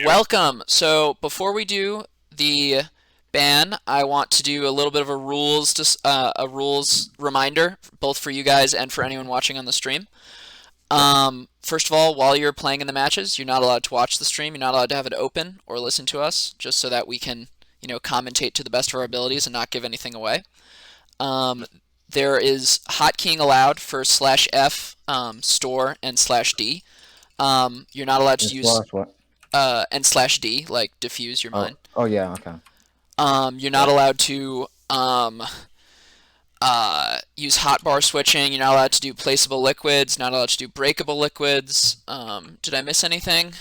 Welcome. So before we do the ban, I want to do a little bit of a rules reminder, both for you guys and for anyone watching on the stream. First of all, while you're playing in the matches, you're not allowed to watch the stream. You're not allowed to have it open or listen to us, just so that we can, commentate to the best of our abilities and not give anything away. There is hotkeying allowed for /F, store, and /D. You're not allowed to use What? and /D, like diffuse your mind. Oh yeah, okay. You're not allowed to use hotbar switching. You're not allowed to do placeable liquids. Not allowed to do breakable liquids. Did I miss anything?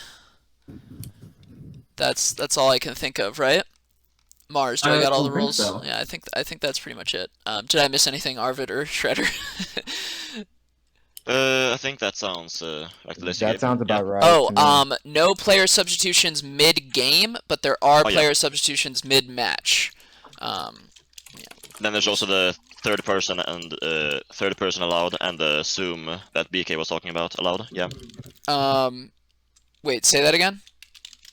That's all I can think of, right? Mars, do I got all the rules? So. Yeah, I think that's pretty much it. Did I miss anything, Arvid or Shredder? I think that sounds like the list you That gave. sounds about right. Oh, to me. no player substitutions mid-game, but there are Oh, yeah. player substitutions mid-match. Then there's also the third person allowed, and the Zoom that BK was talking about allowed. Yeah. Wait, say that again?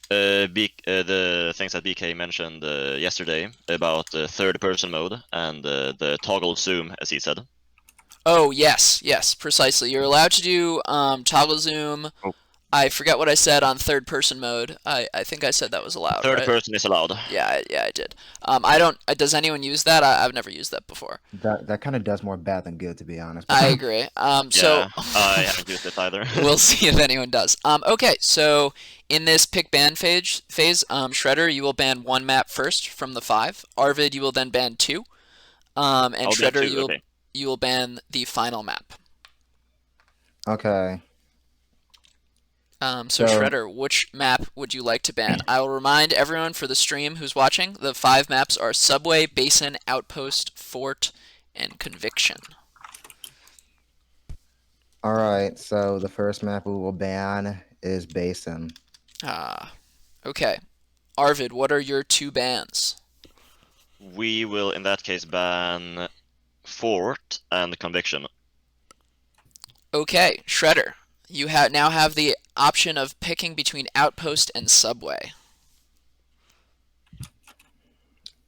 The things that BK mentioned yesterday about the third person mode and the toggle Zoom, as he said. Oh, yes, precisely. You're allowed to do toggle zoom. Oh. I forget what I said on third person mode. I think I said that was allowed, Third right? person is allowed. Yeah, I did. I don't. Does anyone use that? I've never used that before. That kind of does more bad than good, to be honest. I agree. So Yeah, I haven't used it either. we'll see if anyone does. Okay, so in this pick ban phase, Shredder, you will ban one map first from the 5. Arvid, you will then ban 2. And I'll ban Shredder, two, okay. you will ban the final map. Okay. So So- Shredder, which map would you like to ban? I will remind everyone for the stream who's watching, the 5 maps are Subway, Basin, Outpost, Fort, and Conviction. All right. So the first map we will ban is Basin. Okay. Arvid, what are your 2 bans? We will, in that case, ban Fort and Conviction. Okay, Shredder, you now have the option of picking between Outpost and Subway.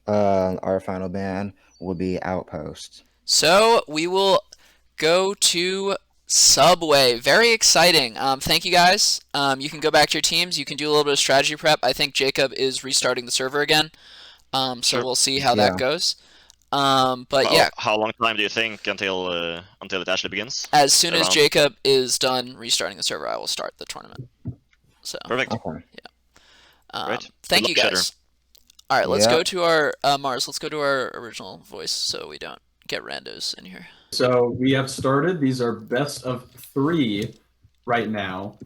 Our final ban will be Outpost. So we will go to Subway. Very exciting. Thank you guys. You can go back to your teams. You can do a little bit of strategy prep. I think Jacob is restarting the server again. So Sure. we'll see how Yeah. that goes. But yeah, How long time do you think until it actually begins? as soon as Around- Jacob is done restarting the server, I will start the tournament. So Perfect. Okay. Great. thank Good you luck, guys. All right, let's Yeah. go to our Mars. Let's go to our original voice so we don't get randos in here. So we have started. These are best of 3 right now.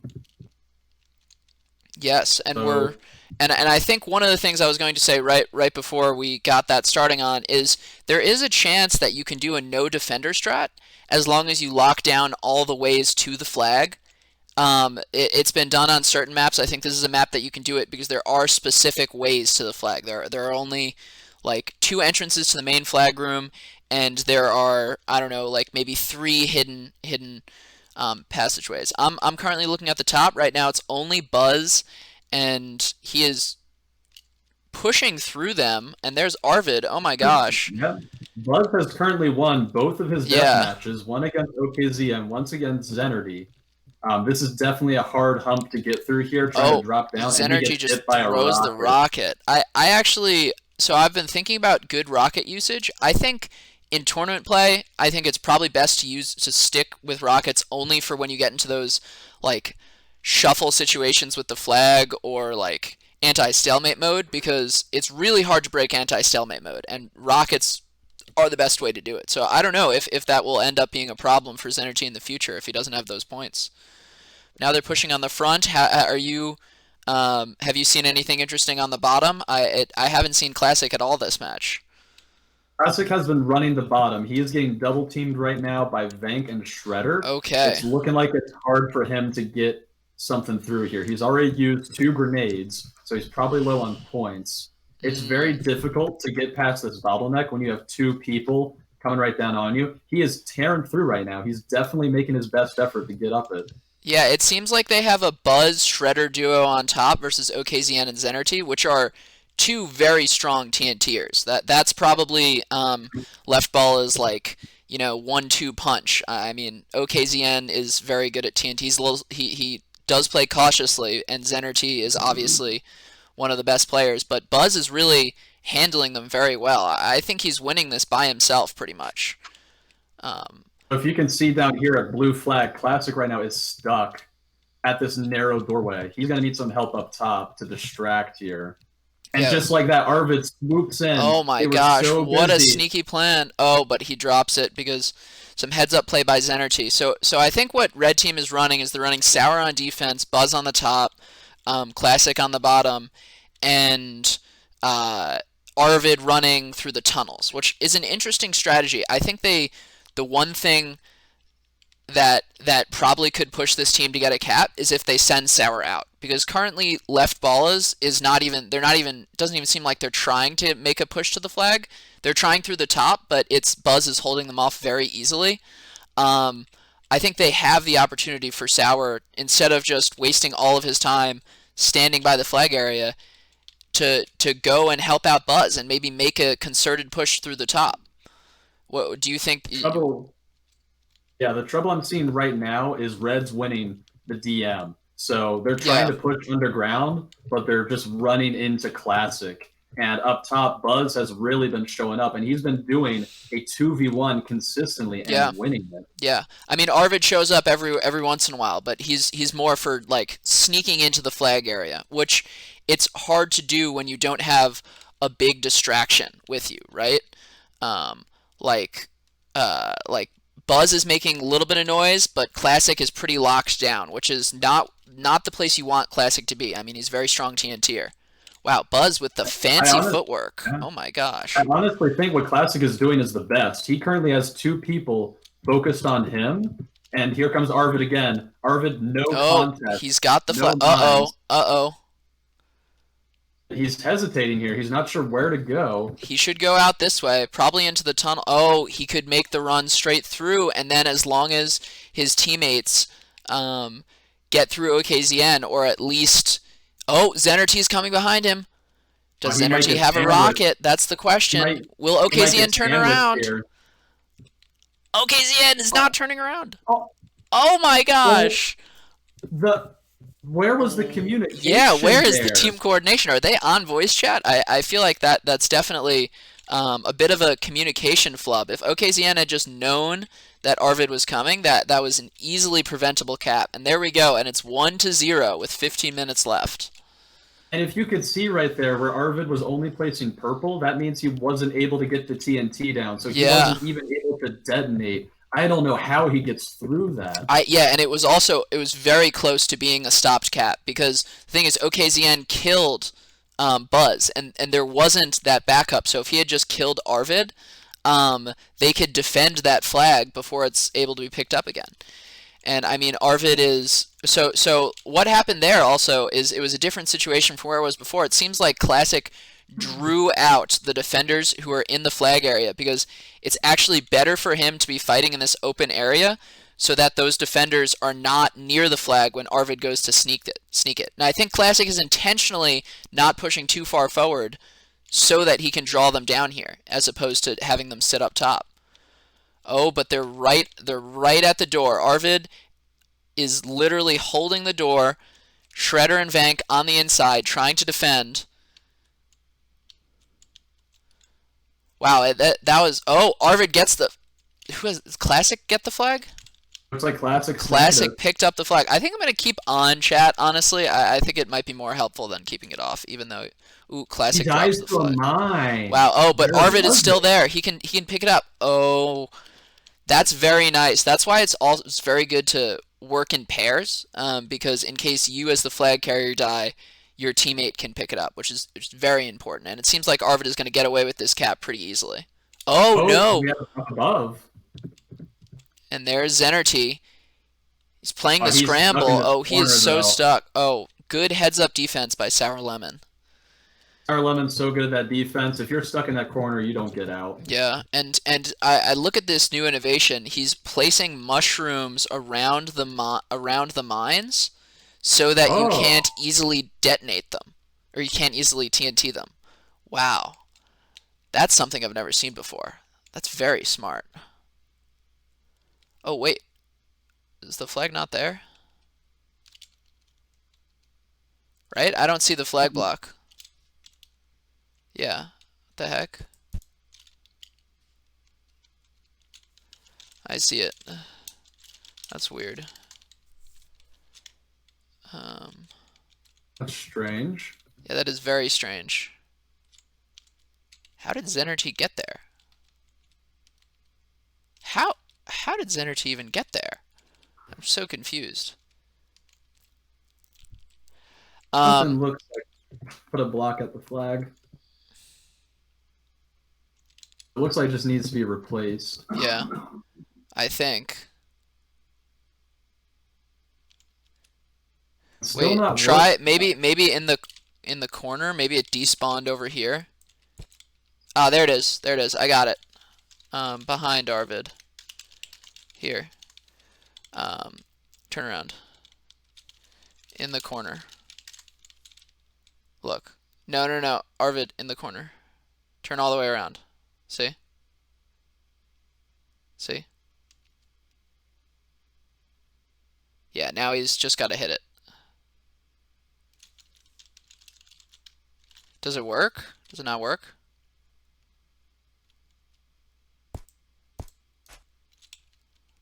Yes, and So- and I think one of the things I was going to say right before we got that starting on is there is a chance that you can do a no defender strat as long as you lock down all the ways to the flag. It's been done on certain maps. I think this is a map that you can do it because there are specific ways to the flag. There are only like 2 entrances to the main flag room, and there are, I don't know, like maybe 3 hidden passageways. I'm currently looking at the top right now. It's only Buzz, and he is pushing through them. And there's Arvid. Oh my gosh. Yeah. Buzz has currently won both of his death Yeah. matches, one against Okzn and once against Zenergy. This is definitely a hard hump to get through here, trying to drop down. and he Zenergy gets just hit by a throws the rocket. I actually, so I've been thinking about good rocket usage. I think in tournament play, I think it's probably best to stick with rockets only for when you get into those like shuffle situations with the flag or like anti-stalemate mode, because it's really hard to break anti-stalemate mode, and rockets are the best way to do it. So I don't know if that will end up being a problem for Zenergy in the future if he doesn't have those points. Now they're pushing on the front. Have you seen anything interesting on the bottom? I haven't seen Classic at all this match. Classic has been running the bottom. He is getting double teamed right now by Venk and Shredder. Okay. It's looking like it's hard for him to get something through here. He's already used 2 grenades, so he's probably low on points. It's very difficult to get past this bottleneck when you have 2 people coming right down on you. He is tearing through right now. He's definitely making his best effort to get up it. Yeah, it seems like they have a Buzz Shredder duo on top versus Okzn and Zenerty, which are two very strong TNTers. That's probably left ball is like 1-2 punch. I mean, Okzn is very good at TNT. He does play cautiously, and Zenerty is obviously one of the best players. But Buzz is really handling them very well. I think he's winning this by himself pretty much. If you can see down here at blue flag, Classic right now is stuck at this narrow doorway. He's going to need some help up top to distract here. And just like that, Arvid swoops in. Oh my gosh, what a sneaky plan. Oh, but he drops it because some heads-up play by Zenerty. So I think what Red Team is running is they're running Sour on defense, Buzz on the top, Classic on the bottom, and Arvid running through the tunnels, which is an interesting strategy. I think the one thing that probably could push this team to get a cap is if they send Sour out, because currently left Ballas is doesn't even seem like they're trying to make a push to the flag. They're trying through the top, but Buzz is holding them off very easily. I think they have the opportunity for Sour, instead of just wasting all of his time standing by the flag area, to go and help out Buzz and maybe make a concerted push through the top. What do you think? The trouble I'm seeing right now is Red's winning the DM. So they're trying to push underground, but they're just running into Classic. And up top, Buzz has really been showing up, and he's been doing a 2v1 consistently and winning it. Yeah. I mean, Arvid shows up every once in a while, but he's more for like sneaking into the flag area, which it's hard to do when you don't have a big distraction with you, right? Like Buzz is making a little bit of noise, but Classic is pretty locked down, which is not the place you want Classic to be. I mean, he's very strong TNTer. Wow, Buzz with the fancy footwork. Oh my gosh. I honestly think what Classic is doing is the best. He currently has two people focused on him, and here comes Arvid again. Arvid, no contest. He's got the flag. Uh-oh. He's hesitating here. He's not sure where to go. He should go out this way, probably into the tunnel. Oh, he could make the run straight through, and then as long as his teammates get through Okzn, or at least... Oh, Zenerty's coming behind him. Does Zenerty have a rocket? That's the question. Will Okzn turn around? Okzn is not turning around. Oh my gosh. Where was the communication? Yeah, where is the team coordination? Are they on voice chat? I feel like that's definitely a bit of a communication flub. If Okzn had just known that Arvid was coming, that was an easily preventable cap. And there we go, and it's 1-0 with 15 minutes left. And if you could see right there where Arvid was only placing purple, that means he wasn't able to get the TNT down. So he wasn't even able to detonate. I don't know how he gets through that. And it was very close to being a stopped cap, because the thing is, Okzn killed Buzz, and there wasn't that backup. So if he had just killed Arvid, they could defend that flag before it's able to be picked up again. And I mean, Arvid is so what happened there also is it was a different situation from where it was before. It seems like Classic drew out the defenders who are in the flag area, because it's actually better for him to be fighting in this open area so that those defenders are not near the flag when Arvid goes to sneak it. And I think Classic is intentionally not pushing too far forward so that he can draw them down here, as opposed to having them sit up top. Oh, but they're right at the door. Arvid is literally holding the door. Shredder and Venk on the inside trying to defend. Wow, that was... Oh, Arvid gets the... Does Classic get the flag? Looks like Classic picked up the flag. I think I'm going to keep on chat, honestly. I think it might be more helpful than keeping it off, even though... Ooh, Classic drops the flag. Wow, oh, but Arvid is still there. He can pick it up. Oh, that's very nice. That's why it's very good to work in pairs, because in case you as the flag carrier die, your teammate can pick it up, which is very important. And it seems like Arvid is going to get away with this cap pretty easily. Oh no! We have up above. And there's Zenerty. He's playing the scramble. Oh, he is so stuck. Oh, good heads-up defense by Sour Lemon. Sour Lemon's so good at that defense. If you're stuck in that corner, you don't get out. Yeah, and I look at this new innovation. He's placing mushrooms around the mines so that you can't easily detonate them, or you can't easily TNT them. Wow, that's something I've never seen before. That's very smart. Oh wait, is the flag not there? Right? I don't see the flag block. Yeah, what the heck? I see it. That's weird. That's strange. Yeah, that is very strange. How did Zenerty get there? How did Zenerty even get there? I'm so confused. Something looks like put a block at the flag. It looks like it just needs to be replaced. Yeah, I think. Still Wait, not try working. maybe in the corner. Maybe it despawned over here. Ah, there it is. There it is. I got it. Behind Arvid. Here. Turn around. In the corner. Look. No, no, no. Arvid in the corner. Turn all the way around. See? See? Yeah, now he's just got to hit it. Does it work? Does it not work?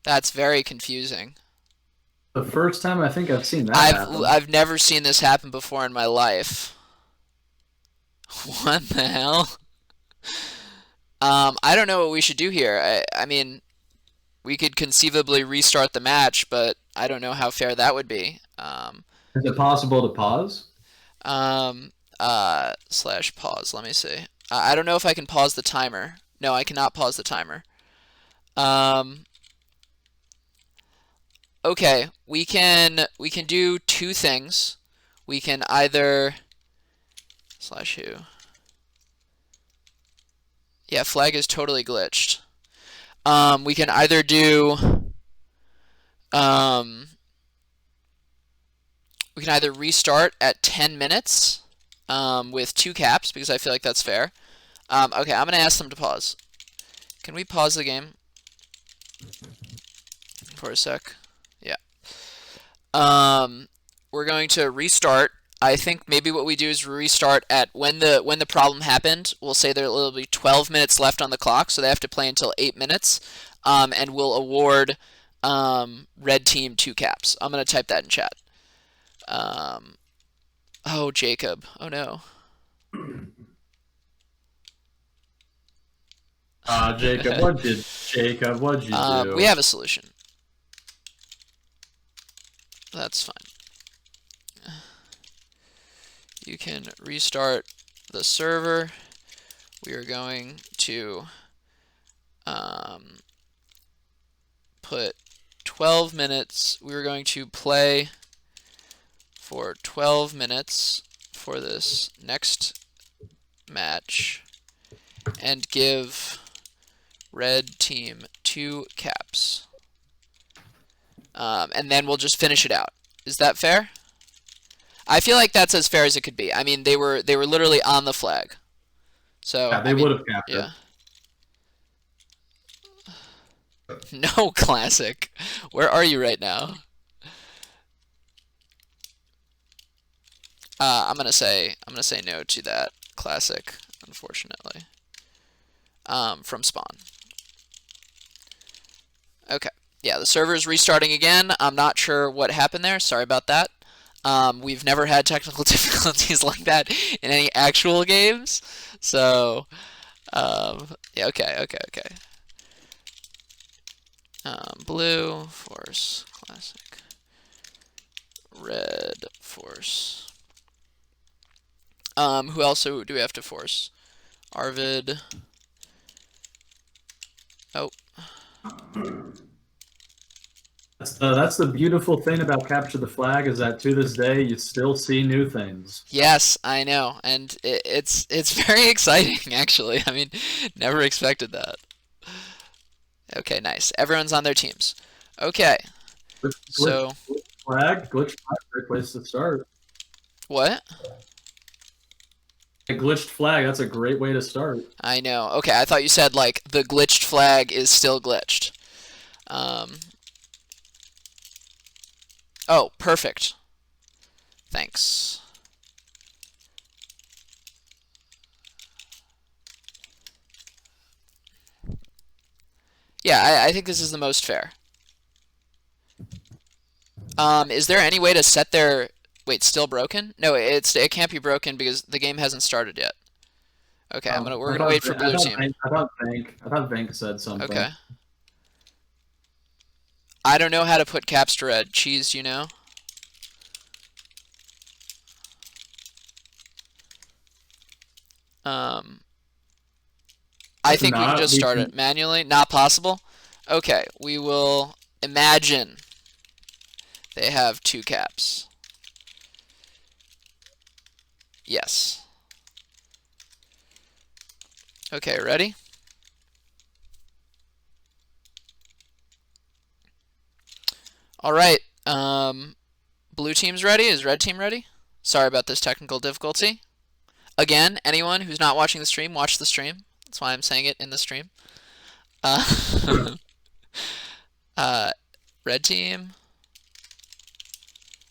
That's very confusing. The first time I think I've seen that happen. I've never seen this happen before in my life. What the hell? I don't know what we should do here. I mean, we could conceivably restart the match, but I don't know how fair that would be. Is it possible to pause? Slash pause. Let me see. I don't know if I can pause the timer. No, I cannot pause the timer. Okay, we can do two things. We can either slash who. Yeah, flag is totally glitched. We can either do we can either restart at 10 minutes with 2 caps, because I feel like that's fair. Okay, I'm gonna ask them to pause. Can we pause the game for a sec? Yeah. We're going to restart. I think maybe what we do is restart at when the problem happened. We'll say there will be 12 minutes left on the clock, so they have to play until 8 minutes, and we'll award red team 2 caps. I'm gonna type that in chat. Oh, Jacob. Oh no. Jacob, what'd you do? We have a solution. That's fine. You can restart the server. We are going to put 12 minutes. We're going to play for 12 minutes for this next match and give red team 2 caps. And then we'll just finish it out. Is that fair? I feel like that's as fair as it could be. I mean, they were literally on the flag. So Yeah, they would have capped it. No, Classic. Where are you right now? I'm gonna say no to that, Classic, unfortunately. From spawn. Okay. Yeah, the server is restarting again. I'm not sure what happened there. Sorry about that. We've never had technical difficulties like that in any actual games. So, yeah, okay. Blue, force, classic. Red, force. Who else do we have to force? Arvid. Oh. That's the beautiful thing about Capture the Flag is that to this day you still see new things. Yes, I know, and it's very exciting actually. I mean, never expected that. Okay, nice. Everyone's on their teams. Okay, so Glitch flag, great place to start. what? A glitched flag, that's a great way to start. I know. Okay, I thought you said like the glitched flag is still glitched. Oh, perfect. Thanks. Yeah, I think this is the most fair. Is there any way to set their... Wait, still broken? No, it can't be broken because the game hasn't started yet. Okay, we're gonna wait for blue team. I thought Venk said something. Okay. I don't know how to put caps to red. Cheese, do you know? I think we can just start it manually. Not possible? Okay, we will imagine they have 2 caps. Yes. Okay, ready? All right. Blue team's ready. Is red team ready? Sorry about this technical difficulty. Again, anyone who's not watching the stream, watch the stream. That's why I'm saying it in the stream. Red team.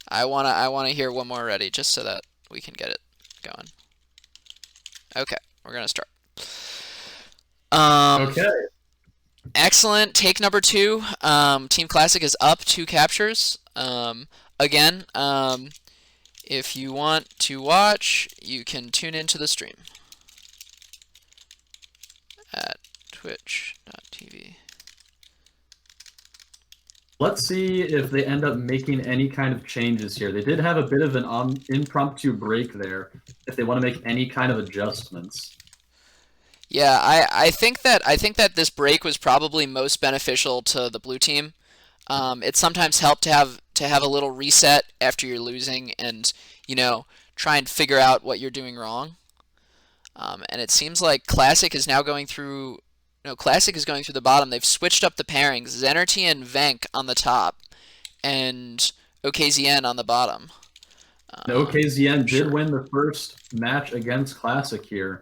I wanna hear one more ready, just so that we can get it going. Okay, we're gonna start. Okay. Excellent. Take number 2. Team Classic is up 2 captures. Again, if you want to watch, you can tune into the stream at twitch.tv. Let's see if they end up making any kind of changes here. They did have a bit of an impromptu break there. If they want to make any kind of adjustments. Yeah, I think that this break was probably most beneficial to the blue team. It sometimes helped to have a little reset after you're losing, and try and figure out what you're doing wrong. And it seems like Classic is now going through. No, Classic is going through the bottom. They've switched up the pairings. Zenerty and Venk on the top, and Okzn on the bottom. Okzn did win the first match against Classic here.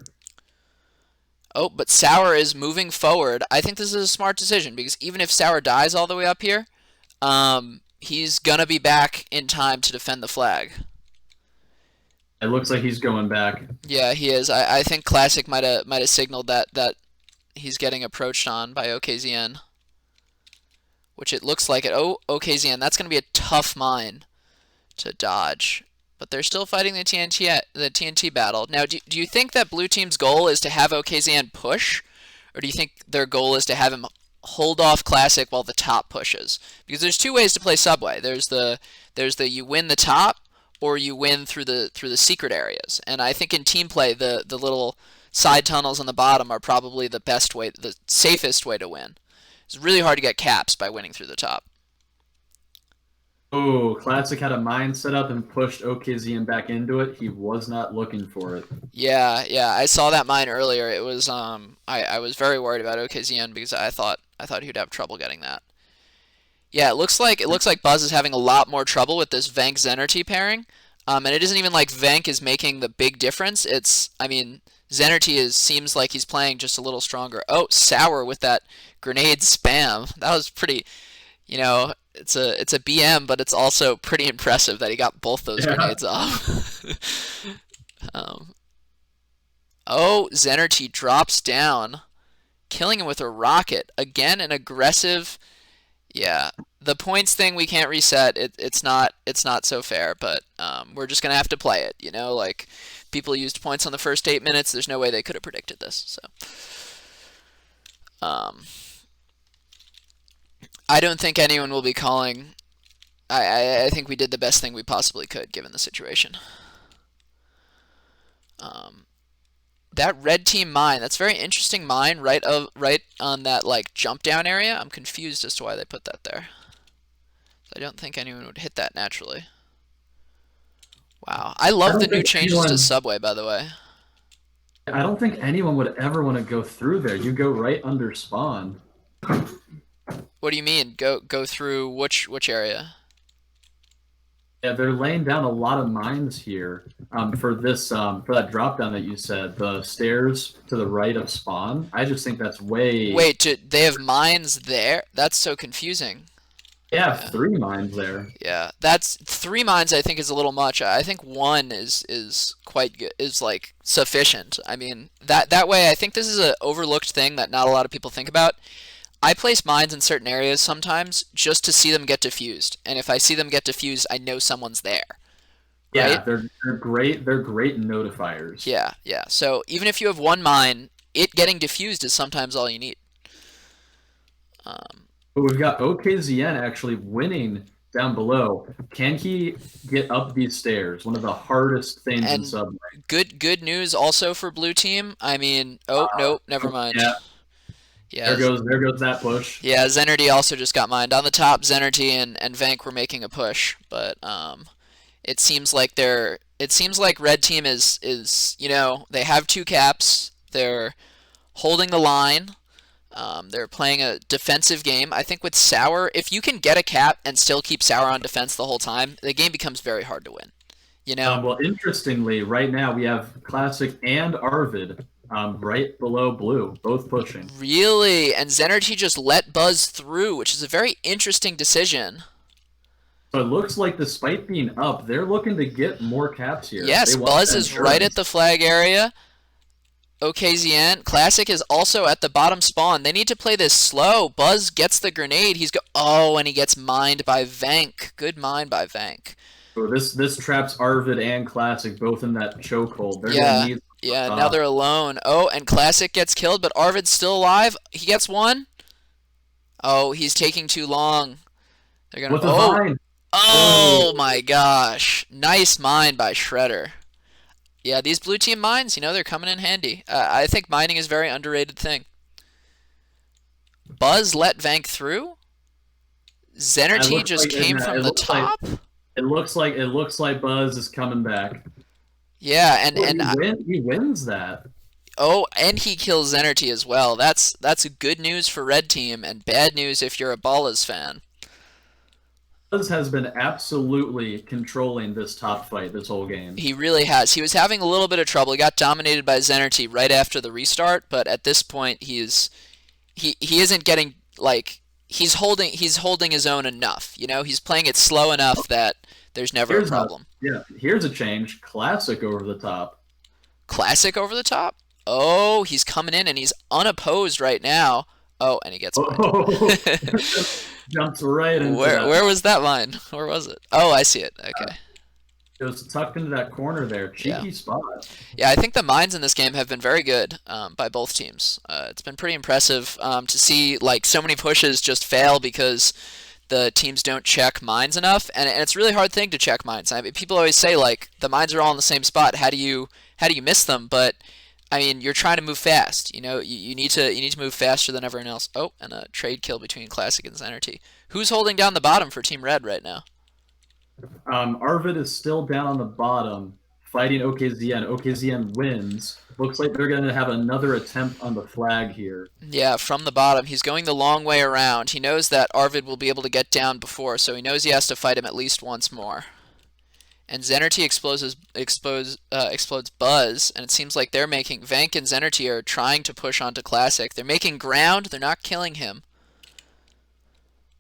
Oh, but Sour is moving forward. I think this is a smart decision because even if Sour dies all the way up here, he's gonna be back in time to defend the flag. It looks like he's going back. Yeah, he is. I think Classic might have signaled that he's getting approached on by Okzn, which it looks like it. Oh, Okzn, that's gonna be a tough mine to dodge. But they're still fighting the TNT battle. Now, do you think that blue team's goal is to have Okzn push, or do you think their goal is to have him hold off Classic while the top pushes? Because there's 2 ways to play Subway. There's the you win the top, or you win through the secret areas. And I think in team play, the little side tunnels on the bottom are probably the best way, the safest way to win. It's really hard to get caps by winning through the top. Oh, Classic had a mine set up and pushed Okzn back into it. He was not looking for it. Yeah, I saw that mine earlier. It was I was very worried about Okzn because I thought he'd have trouble getting that. Yeah, it looks like Buzz is having a lot more trouble with this Venk Zenerty pairing. And it isn't even like Venk is making the big difference. Zenerty seems like he's playing just a little stronger. Oh, Sour with that grenade spam. That was pretty, it's a BM, but it's also pretty impressive that he got both those grenades off. Oh, Zenerty drops down, killing him with a rocket. Again, an aggressive. Yeah, the points thing we can't reset. It's not so fair, but we're just gonna have to play it. Like people used points on the first 8 minutes. There's no way they could have predicted this. So, I don't think anyone will be calling. I think we did the best thing we possibly could given the situation. That red team mine, that's very interesting mine right on that like jump down area. I'm confused as to why they put that there. I don't think anyone would hit that naturally. Wow. I love the new changes to Subway, by the way. I don't think anyone would ever want to go through there. You go right under spawn. What do you mean? Go through which area? Yeah, they're laying down a lot of mines here for this for that drop down that you said. The stairs to the right of spawn. I just think that's way. Wait, they have mines there? That's so confusing. They have 3 mines there. Yeah, that's 3 mines. I think is a little much. I think 1 is quite good. Is like sufficient. I mean that way. I think this is an overlooked thing that not a lot of people think about. I place mines in certain areas sometimes just to see them get diffused, and if I see them get diffused, I know someone's there. Right? Yeah, they're great. They're great notifiers. Yeah, yeah. So even if you have 1 mine, it getting diffused is sometimes all you need. But we've got Okzn actually winning down below. Can he get up these stairs? One of the hardest things in Subway. Good news also for blue team. I mean, nope, never mind. Yeah. Yeah. There goes that push. Yeah, Zenerty also just got mined. On the top, Zenerty and Venk were making a push, but it seems like red team is they have 2 caps. They're holding the line. They're playing a defensive game. I think with Sour, if you can get a cap and still keep Sour on defense the whole time, the game becomes very hard to win. Well, interestingly, right now we have Classic and Arvid right below blue, both pushing. Really? And Zenerty just let Buzz through, which is a very interesting decision. So it looks like despite being up, they're looking to get more caps here. Yes, Buzz is right at the flag area. Okzn. Classic is also at the bottom spawn. They need to play this slow. Buzz gets the grenade. And he gets mined by Venk. Good mine by Venk. So this traps Arvid and Classic both in that chokehold. Yeah, now they're alone. Oh, and Classic gets killed, but Arvid's still alive. He gets 1. Oh, he's taking too long. They're gonna. Mine. Oh my gosh! Nice mine by Shredder. Yeah, these blue team mines, they're coming in handy. I think mining is a very underrated thing. Buzz let Venk through. Zenerty just came from the top. It looks like Buzz is coming back. Yeah, he wins that. Oh, and he kills Zenerty as well. That's good news for red team and bad news if you're a Ballas fan. Buzz has been absolutely controlling this top fight this whole game. He really has. He was having a little bit of trouble. He got dominated by Zenerty right after the restart, but at this point he isn't getting he's holding his own enough. He's playing it slow enough that there's never a problem. Here's a change. Classic over the top. Classic over the top? Oh, he's coming in and he's unopposed right now. Oh, and he gets mine. Jumps right into Where was that mine? Where was it? Oh, I see it. Okay. It was tucked into that corner there. Cheeky spot. Yeah, I think the mines in this game have been very good by both teams. It's been pretty impressive to see so many pushes just fail because the teams don't check mines enough, and it's a really hard thing to check mines. I mean, people always say the mines are all in the same spot. How do you miss them? But I mean, you're trying to move fast. You need to move faster than everyone else. Oh, and a trade kill between Classic and Zenerty. Who's holding down the bottom for Team Red right now? Arvid is still down on the bottom, fighting Okzn. Okzn wins. Looks like they're going to have another attempt on the flag here. Yeah, from the bottom. He's going the long way around. He knows that Arvid will be able to get down before, so he knows he has to fight him at least once more. And Zenerty explodes Buzz, and it seems like Venk and Zenerty are trying to push onto Classic. They're making ground. They're not killing him.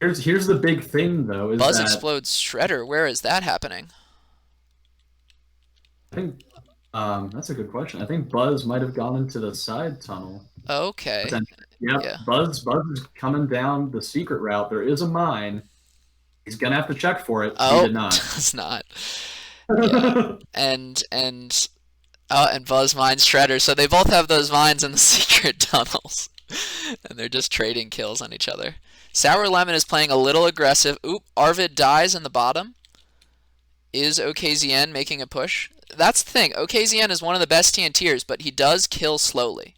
Here's the big thing, though. Buzz explodes Shredder. Where is that happening? I think that's a good question. I think Buzz might have gone into the side tunnel. Okay. Yeah. Buzz is coming down the secret route. There is a mine. He's gonna have to check for it. Oh, he did not. It's not. Yeah. and Buzz mines Shredder. So they both have those mines in the secret tunnels, and they're just trading kills on each other. Sour Lemon is playing a little aggressive. Oop, Arvid dies in the bottom. Is Okzn making a push? That's the thing. Okzn is one of the best TNTers, but he does kill slowly,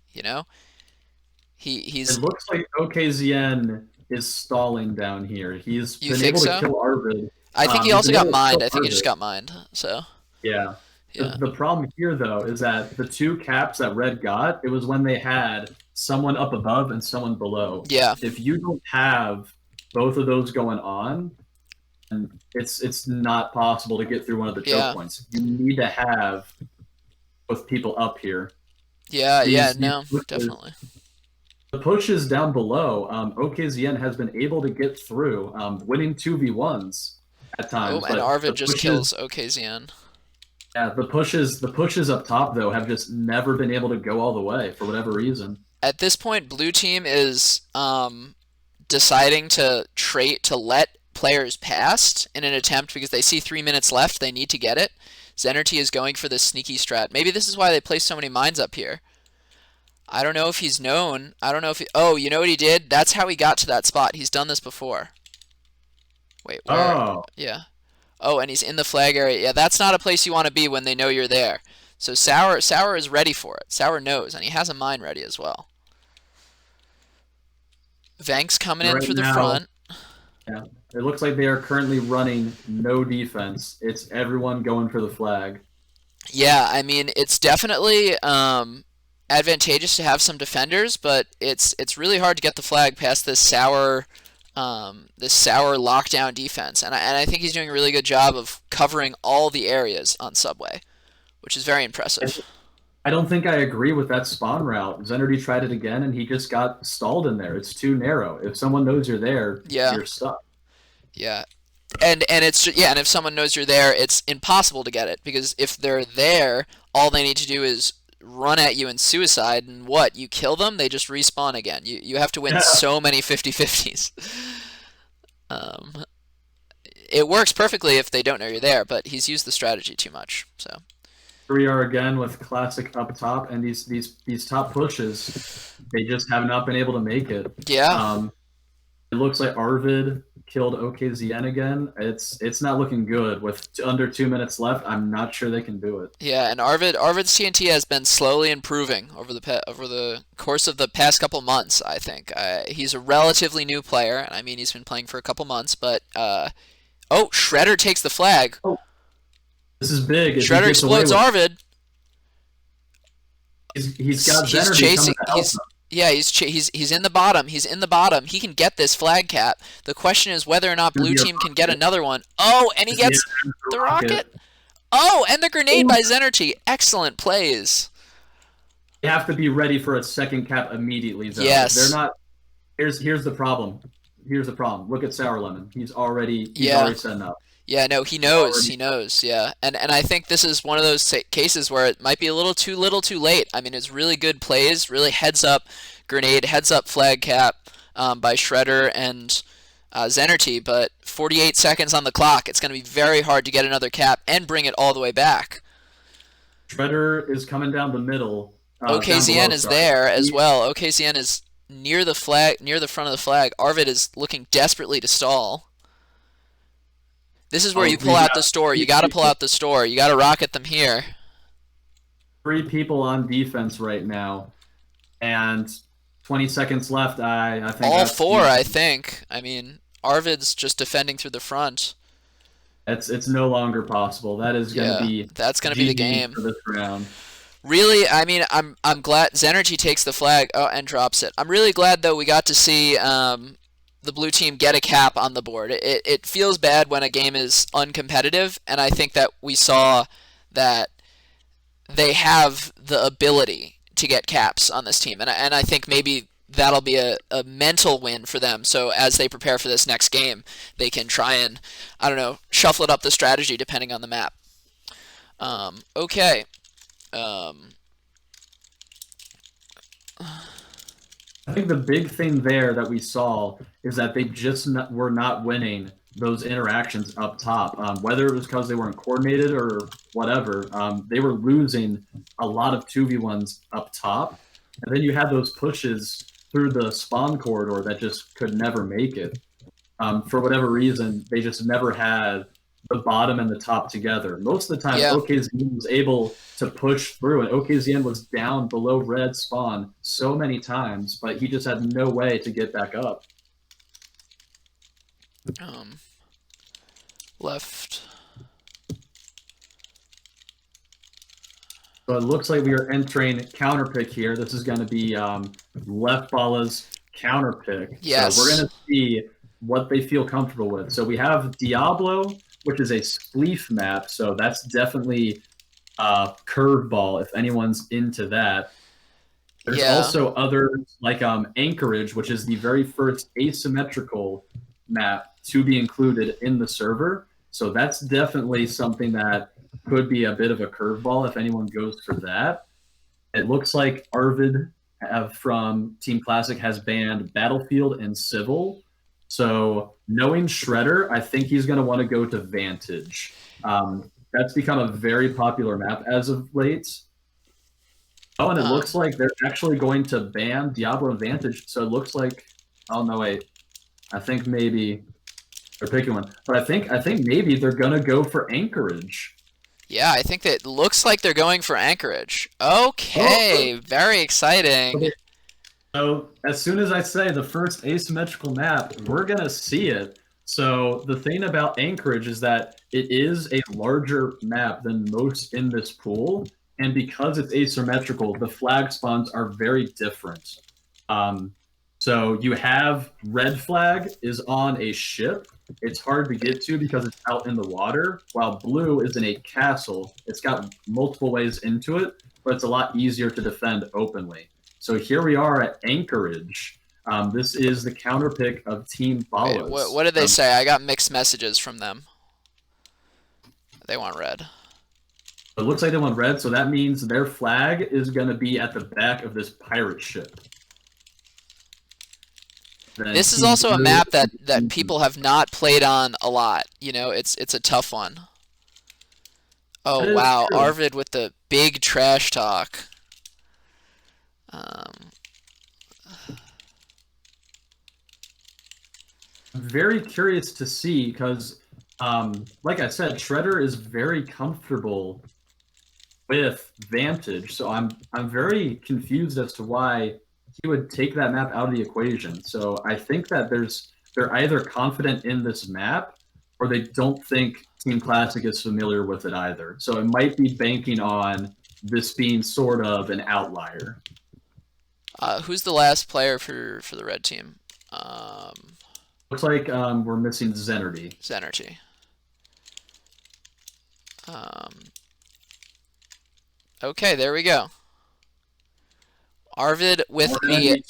He's... It looks like Okzn is stalling down here. He's You been think able so? to kill Arvid. I think he He's also been got able to mined. kill I think he just Arvid. got mined. So Yeah. yeah. The problem here, though, is that the 2 caps that Red got, it was when they had someone up above and someone below. Yeah. If you don't have both of those going on, and it's not possible to get through one of the choke Yeah. points. You need to have both people up here. Yeah, These no, pushes- definitely. The pushes down below, Okzn has been able to get through, winning 2v1s at times. Oh, and but Arvid the just pushes- kills Okzn. Yeah, the pushes up top though have just never been able to go all the way for whatever reason. At this point, blue team is deciding to let players past in an attempt because they see 3 minutes left. They need to get it. Zenerty is going for this sneaky strat. Maybe this is why they place so many mines up here. I don't know if he's known. I don't know if he... Oh, you know what he did? That's how he got to that spot. He's done this before. Wait, where? Oh, Yeah. Oh, and he's in the flag area. Yeah, that's not a place you want to be when they know you're there. So Sour is ready for it. Sour knows, and he has a mine ready as well. Venk's coming in Right through the now- front. yeah. It looks like they are currently running no defense. It's everyone going for the flag. Yeah, I mean, it's definitely advantageous to have some defenders, but it's really hard to get the flag past this Sour lockdown defense. And I think he's doing a really good job of covering all the areas on Subway, which is very impressive. I don't think I agree with that spawn route. Zenerty tried it again, and he just got stalled in there. It's too narrow. If someone knows you're there, Yeah. you're stuck. Yeah. And it's and if someone knows you're there, it's impossible to get it because if they're there, all they need to do is run at you and suicide, and what? You kill them, they just respawn again. You have to win so many 50-50s. It works perfectly if they don't know you're there, but he's used the strategy too much. So 3 are again with classic up top, and these top pushes, they just have not been able to make it. yeah. It looks like Arvid killed Okzn again. It's not looking good. With under 2 minutes left, I'm not sure they can do it. Yeah, and Arvid's TNT has been slowly improving over the course of the past couple months, I think. He's a relatively new player, and I mean he's been playing for a couple months, but oh, Shredder takes the flag. This is big. If he Shredder gets away explodes with- Arvid. He's got He's Zenerty chasing. coming to help him. Yeah, he's in the bottom. He's in the bottom. He can get this flag cap. The question is whether or not blue team can get another one. Oh, and he gets the rocket. Oh, and the grenade by Zenerty. Excellent plays. They have to be ready for a second cap immediately, though. Yes. They're not. Here's the problem. Here's the problem. Look at Sour Lemon. He's already setting up. Yeah, no, he knows. He knows. Yeah, and I think this is one of those cases where it might be a little too late. I mean, it's really good plays, really heads up grenade, heads up flag cap by Shredder and Zenerty, but 48 seconds on the clock. It's going to be very hard to get another cap and bring it all the way back. Shredder is coming down the middle. Okzn is there as well. Okzn is near the flag, near the front of the flag. Arvid is looking desperately to stall. This is where you pull out the store. You got to pull out the store. You got to rocket them here. 3 people on defense right now, and 20 seconds left. I think All that's 4, easy. I think. I mean, Arvid's just defending through the front. It's no longer possible. That is going to be. That's going to be the GG game. for this round. Really, I mean, I'm glad Zenergy takes the flag and drops it. I'm really glad though we got to see the blue team get a cap on the board. It feels bad when a game is uncompetitive, and I think that we saw that they have the ability to get caps on this team, and I think maybe that'll be a mental win for them. So as they prepare for this next game, they can try and, I don't know, shuffle it up the strategy depending on the map. Okay. I think the big thing there that we saw is that they just were not winning those interactions up top. Whether it was because they weren't coordinated or whatever, they were losing a lot of 2v1s up top. And then you had those pushes through the spawn corridor that just could never make it. For whatever reason, they just never had the bottom and the top together. Most of the time, Yeah. Okzn was able to push through, and Okzn was down below red spawn so many times, but he just had no way to get back up. Left. So it looks like we are entering counterpick here. This is going to be left Ballas counterpick. Yes. So we're going to see what they feel comfortable with. So we have Diablo, which is a spleef map. So that's definitely curveball if anyone's into that. There's also others like Anchorage, which is the very first asymmetrical map to be included in the server. So that's definitely something that could be a bit of a curveball if anyone goes for that. It looks like Arvid from Team Classic has banned Battlefield and Civil. So knowing Shredder, I think he's going to want to go to Vantage. That's become a very popular map as of late. Oh, and it looks like they're actually going to ban Diablo and Vantage. So it looks like, oh no, wait. I think maybe they're picking one, but I think maybe they're gonna go for Anchorage. Yeah, I think that looks like they're going for Anchorage. Okay, very exciting. So as soon as I say the first asymmetrical map, we're gonna see it. So the thing about Anchorage is that it is a larger map than most in this pool, and because it's asymmetrical, the flag spawns are very different. So you have red flag is on a ship. It's hard to get to because it's out in the water, while blue is in a castle. It's got multiple ways into it, but it's a lot easier to defend openly. So here we are at Anchorage. This is the counterpick of Team Ballas. Wait, what did they say? I got mixed messages from them. They want red. It looks like they want red, so that means their flag is going to be at the back of this pirate ship. This is also a map that people have not played on a lot. You know, it's a tough one. Oh wow, true. Arvid with the big trash talk. I'm very curious to see because, like I said, Shredder is very comfortable with Vantage, so I'm very confused as to why he would take that map out of the equation. So I think that they're either confident in this map or they don't think Team Classic is familiar with it either. So it might be banking on this being sort of an outlier. Who's the last player for the red team? Looks like we're missing Zenerty. Zenerty. Okay, there we go. Arvid with the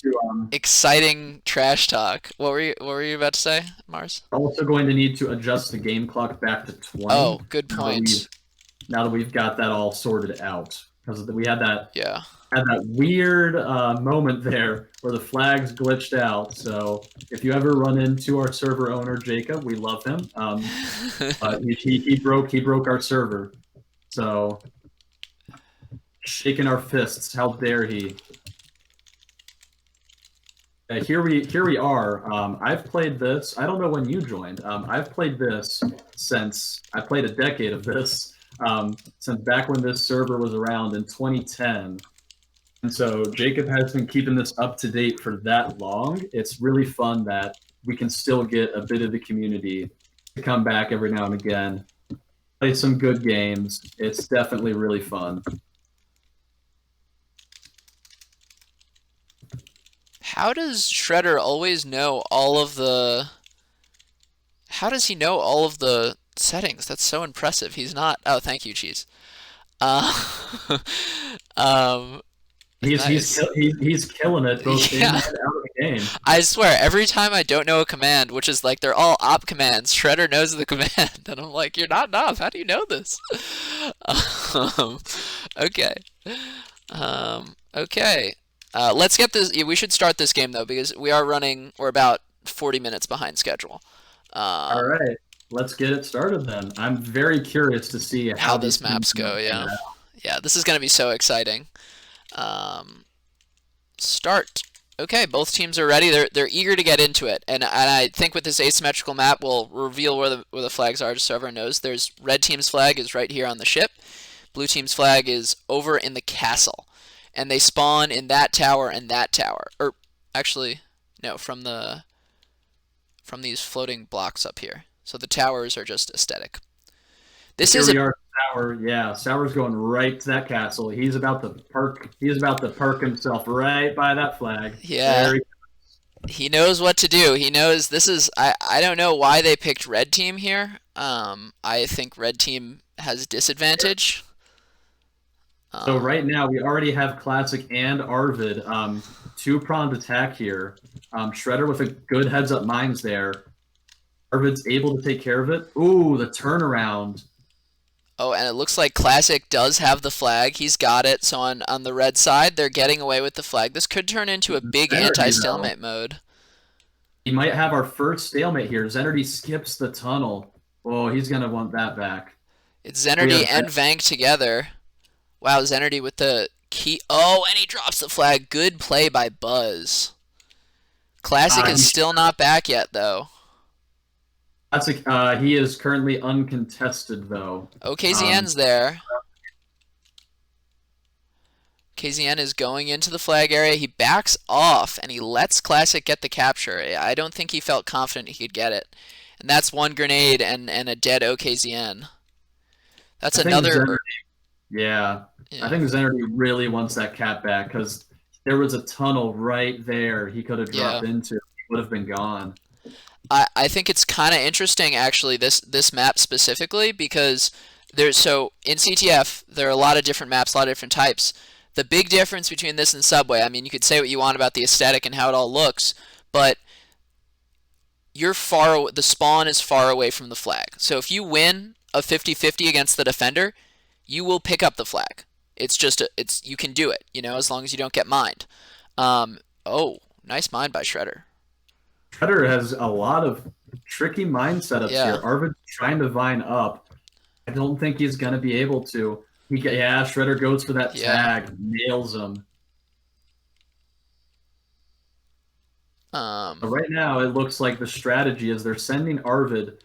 exciting trash talk. What were you about to say, Mars? Also going to need to adjust the game clock back to 20. Oh, good point. Now that we've got that all sorted out, because we had that weird moment there where the flags glitched out. So if you ever run into our server owner Jacob, we love him. But he broke our server. So shaking our fists, how dare he? Here we are. I've played this. I don't know when you joined. I've played this since I played a decade of this. Since back when this server was around in 2010. And so Jacob has been keeping this up to date for that long. It's really fun that we can still get a bit of the community to come back every now and again, play some good games. It's definitely really fun. How does Shredder always know all of the... How does he know all of the settings? That's so impressive. He's not... Oh, thank you, Cheese. He's killing it both in and out of the game. I swear, every time I don't know a command, which is like they're all op commands, Shredder knows the command, and I'm like, you're not Nov. How do you know this? Okay. Okay. Let's get this. We should start this game though because we're about 40 minutes behind schedule. All right, let's get it started then. I'm very curious to see how these maps go. Yeah, this is gonna be so exciting. Start. Okay, both teams are ready. They're eager to get into it, and I think with this asymmetrical map, we'll reveal where the flags are, just so everyone knows. There's red team's flag is right here on the ship. Blue team's flag is over in the castle. And they spawn in that tower and that tower. Or, actually, no, from the from these floating blocks up here. So the towers are just aesthetic. This Here is we are, Sour. Yeah, Sour's going right to that castle. He's about to perk. He's about to perk himself right by that flag. Yeah. There He knows what to do. He knows this is. I don't know why they picked red team here. I think red team has disadvantage. So right now we already have Classic and Arvid. Two-pronged attack here. Shredder with a good heads-up mines there. Arvid's able to take care of it. Ooh, the turnaround. Oh, and it looks like Classic does have the flag. He's got it. So on the red side, they're getting away with the flag. This could turn into a big anti-stalemate mode. He might have our first stalemate here. Zenergy skips the tunnel. Oh, he's going to want that back. It's Zenergy and Venk together. Wow, Zenergy with the key. Oh, and he drops the flag. Good play by Buzz. Classic is still not back yet, though. Classic, he is currently uncontested, though. Okzn's there. KZN is going into the flag area. He backs off, and he lets Classic get the capture. I don't think he felt confident he could get it. And that's one grenade and a dead Okzn. That's another... Yeah. I think Zenergy really wants that cap back because there was a tunnel right there he could have dropped into. He would have been gone. I think it's kind of interesting, actually, this map specifically, because in CTF, there are a lot of different maps, a lot of different types. The big difference between this and Subway, I mean, you could say what you want about the aesthetic and how it all looks, but the spawn is far away from the flag. So if you win a 50-50 against the defender, you will pick up the flag. You can do it, as long as you don't get mined. Oh, nice mine by Shredder. Shredder has a lot of tricky mine setups here. Arvid's trying to vine up. I don't think he's going to be able to. Shredder goes for that tag, nails him. But right now, it looks like the strategy is they're sending Arvid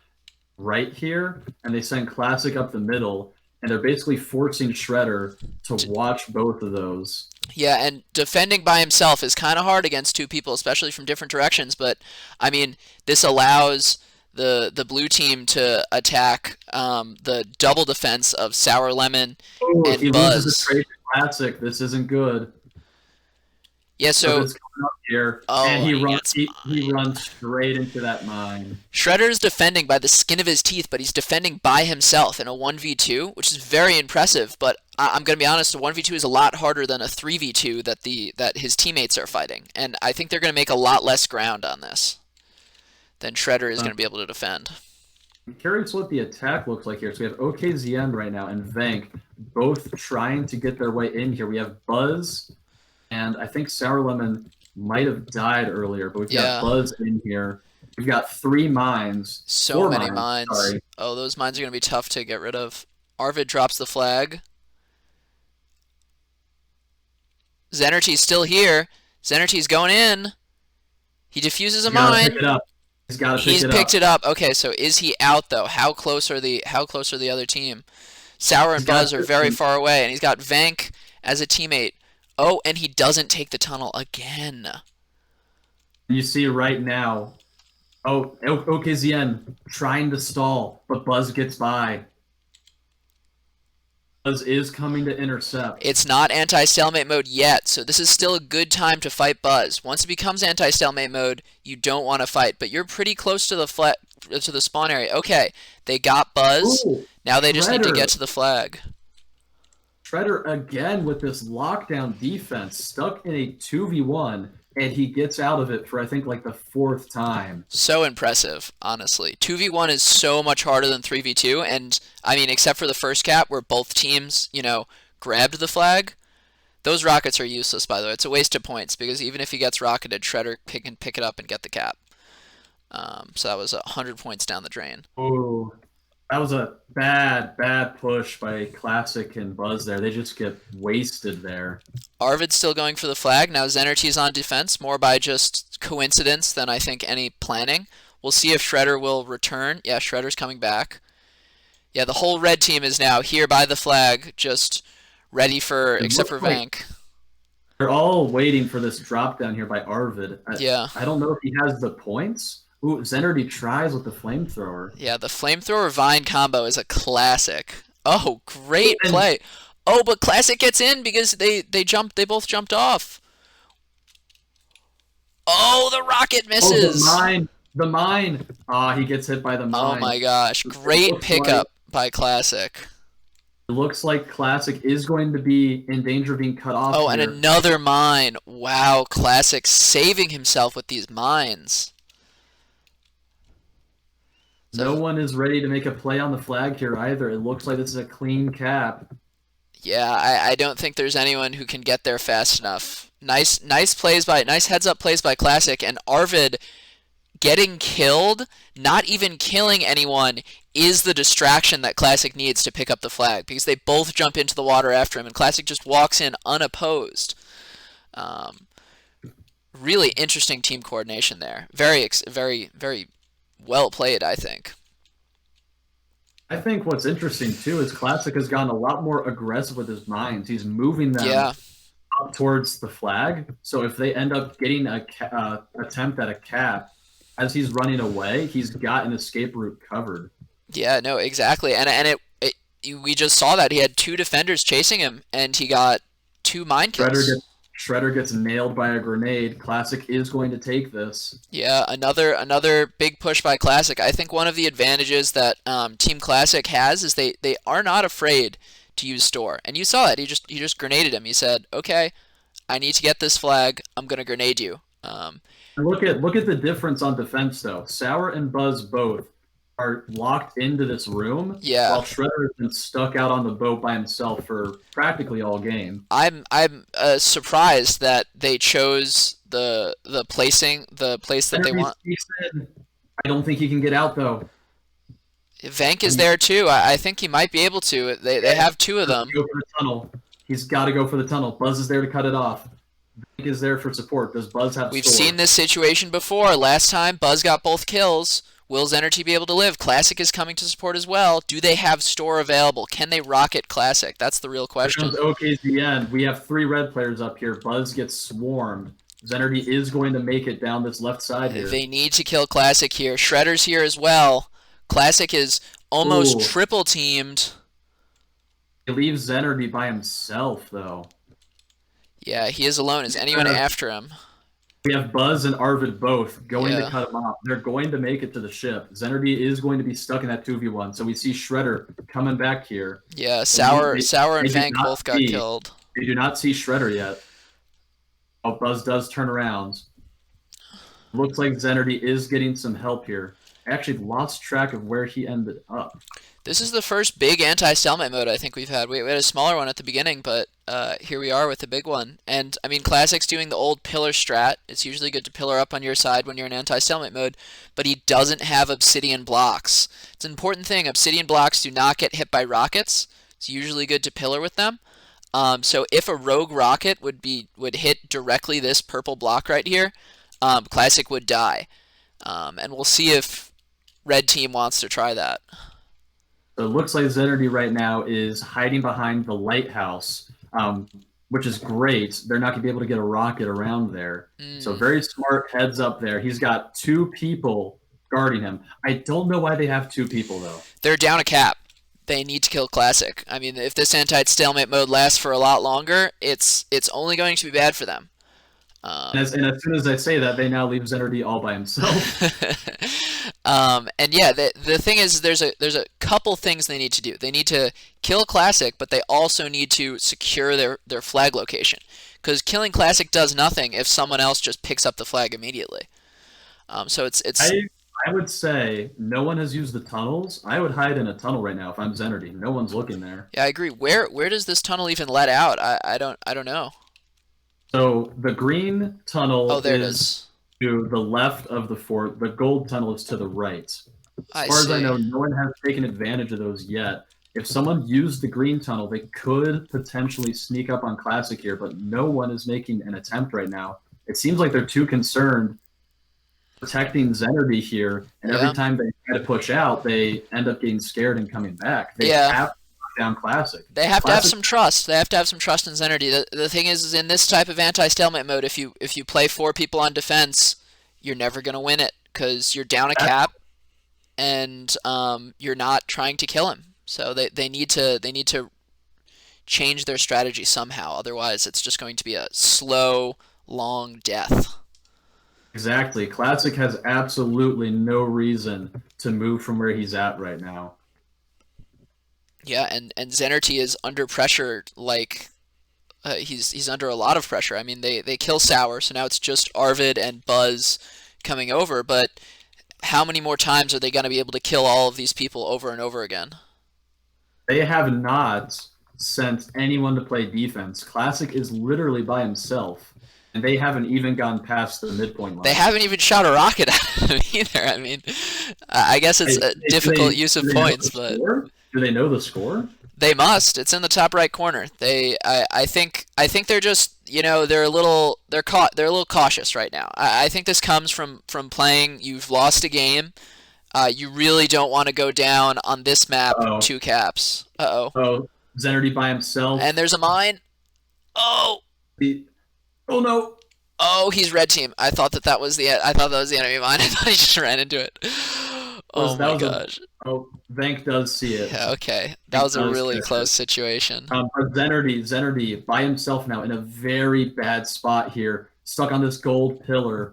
right here, and they send Classic up the middle, and they're basically forcing Shredder to watch both of those. Yeah, and defending by himself is kind of hard against two people, especially from different directions. But, I mean, this allows the blue team to attack the double defense of Sour Lemon and he Buzz. Loses the trade to Classic. This isn't good. Yeah, so it's coming up here, and he runs straight into that mine. Shredder's defending by the skin of his teeth, but he's defending by himself in a 1v2, which is very impressive. But I'm going to be honest, a 1v2 is a lot harder than a 3v2 that his teammates are fighting, and I think they're going to make a lot less ground on this than Shredder is going to be able to defend. I'm curious what the attack looks like here. So we have Okzn right now and Venk both trying to get their way in here. We have Buzz. And I think Sour Lemon might have died earlier, but we've got Buzz in here. We've got 3 mines. So many mines. Sorry. Oh, those mines are going to be tough to get rid of. Arvid drops the flag. Zenergy's still here. Zenergy's going in. He defuses a mine. Pick it up. He's got to pick it up. He's picked it up. Okay, so is he out though? How close are the other team? Sour and Buzz are very far away, and he's got Venk as a teammate. Oh, and he doesn't take the tunnel again. You see right now, Okzn trying to stall, but Buzz gets by. Buzz is coming to intercept. It's not anti-stalemate mode yet, so this is still a good time to fight Buzz. Once it becomes anti-stalemate mode, you don't want to fight, but you're pretty close to the spawn area. Okay, they got Buzz. Ooh, now they just need to get to the flag. Shredder again with this lockdown defense, stuck in a 2v1, and he gets out of it for, I think, like the 4th time. So impressive, honestly. 2v1 is so much harder than 3v2, and, I mean, except for the first cap where both teams, grabbed the flag, those rockets are useless, by the way. It's a waste of points, because even if he gets rocketed, Shredder can pick it up and get the cap. So that was 100 points down the drain. Ooh. That was a bad push by Classic and Buzz there. They just get wasted there. Arvid's still going for the flag. Now Zenergy's on defense, more by just coincidence than I think any planning. We'll see if Shredder will return. Yeah, Shredder's coming back. Yeah, the whole red team is now here by the flag, just ready except for Venk. They're all waiting for this drop down here by Arvid. Yeah. I don't know if he has the points. Ooh, Zenardy tries with the flamethrower. Yeah, the flamethrower vine combo is a classic. Oh, great And- play. Oh, but classic gets in because they both jumped off. Oh, the rocket Oh, misses. the mine. Ah, he gets hit by the Oh mine. my gosh, great pickup by Classic. It looks like Classic is going to be in danger of being cut off Oh, and here. another mine. Wow, Classic saving himself with these mines. No one is ready to make a play on the flag here either. It looks like this is a clean cap. Yeah, I don't think there's anyone who can get there fast enough. Nice heads up plays by Classic, and Arvid getting killed, not even killing anyone, is the distraction that Classic needs to pick up the flag, because they both jump into the water after him, and Classic just walks in unopposed. Really interesting team coordination there. Very well played, I think. I think what's interesting too is Classic has gotten a lot more aggressive with his mines. He's moving them up towards the flag. So if they end up getting a attempt at a cap as he's running away, he's got an escape route covered. Yeah, no, exactly. And we just saw that he had 2 defenders chasing him, and he got 2 mine kills. Shredder gets nailed by a grenade. Classic is going to take this. Yeah, another big push by Classic. I think one of the advantages that Team Classic has is they are not afraid to use Store. And you saw that. He just grenaded him. He said, "Okay, I need to get this flag. I'm going to grenade you." Look at the difference on defense though. Sour and Buzz both are locked into this room, while Shredder has been stuck out on the boat by himself for practically all game. I'm surprised that they chose the place that they want. I don't think he can get out though. Venk is there too. I think he might be able to. They have 2 of them. Go for the tunnel. He's got to go for the tunnel. Buzz is there to cut it off. Venk is there for support. Does Buzz have? We've seen this situation before. Last time Buzz got both kills. Will Zenardy be able to live? Classic is coming to support as well. Do they have Store available? Can they rocket Classic? That's the real question. Okzn. We have 3 red players up here. Buzz gets swarmed. Zenardy is going to make it down this left side here. They need to kill Classic here. Shredder's here as well. Classic is almost triple teamed. He leaves Zenardy by himself though. Yeah, he is alone. Is anyone after him? We have Buzz and Arvid both going to cut him off. They're going to make it to the ship. Zenardy is going to be stuck in that 2v1. So we see Shredder coming back here. Yeah, Sour and Venk both got killed. They do not see Shredder yet. Oh, Buzz does turn around. Looks like Zenardy is getting some help here. I actually lost track of where he ended up. This is the first big anti-stalemate mode I think we've had. We had a smaller one at the beginning, but here we are with the big one. And, I mean, Classic's doing the old pillar strat. It's usually good to pillar up on your side when you're in anti-stalemate mode, but he doesn't have obsidian blocks. It's an important thing. Obsidian blocks do not get hit by rockets. It's usually good to pillar with them. So if a rogue rocket would hit directly this purple block right here, Classic would die. And we'll see if Red Team wants to try that. So it looks like Zenardy right now is hiding behind the lighthouse, which is great. They're not going to be able to get a rocket around there. So very smart heads up there. He's got 2 people guarding him. I don't know why they have 2 people, though. They're down a cap. They need to kill Classic. I mean, if this anti-stalemate mode lasts for a lot longer, it's only going to be bad for them. And as soon as I say that, they now leave Zenardy all by himself. And yeah, the thing is, there's a couple things they need to do. They need to kill Classic, but they also need to secure their flag location. Because killing Classic does nothing if someone else just picks up the flag immediately. So it's. I would say no one has used the tunnels. I would hide in a tunnel right now if I'm Zenardy. No one's looking there. Yeah, I agree. Where does this tunnel even let out? I don't know. So the green tunnel there it is. To the left of the fort. The gold tunnel is to the right. As far as I know, no one has taken advantage of those yet. If someone used the green tunnel, they could potentially sneak up on Classic here, but no one is making an attempt right now. It seems like they're too concerned protecting Zenardy here, and every time they try to push out, they end up getting scared and coming back. They have to knock down Classic. They have to have some trust. They have to have some trust in Zenardy. The thing is in this type of anti-stalemate mode, if you play 4 people on defense, you're never going to win it, because you're down a cap, and you're not trying to kill him. So they need to change their strategy somehow. Otherwise, it's just going to be a slow, long death. Exactly. Classic has absolutely no reason to move from where he's at right now. Yeah, and Zenerty is under pressure, like he's under a lot of pressure. I mean, they kill Sour, so now it's just Arvid and Buzz coming over, but how many more times are they going to be able to kill all of these people over and over again? They have not sent anyone to play defense. Classic is literally by himself. And they haven't even gone past the midpoint line. They haven't even shot a rocket at him either. I mean, I guess it's a difficult use of points, but do they know the score? They must. It's in the top right corner. I think they're just, they're a little cautious right now. I think this comes from playing. You've lost a game. You really don't want to go down on this map. Uh-oh. 2 caps. Oh, Zenerty by himself. And there's a mine. Oh. Oh no! Oh, he's red team. I thought that was the enemy mine. I thought he just ran into it. Oh my gosh. Venk does see it. Yeah, okay. That was a really close situation. But Zenerty by himself now in a very bad spot here, stuck on this gold pillar.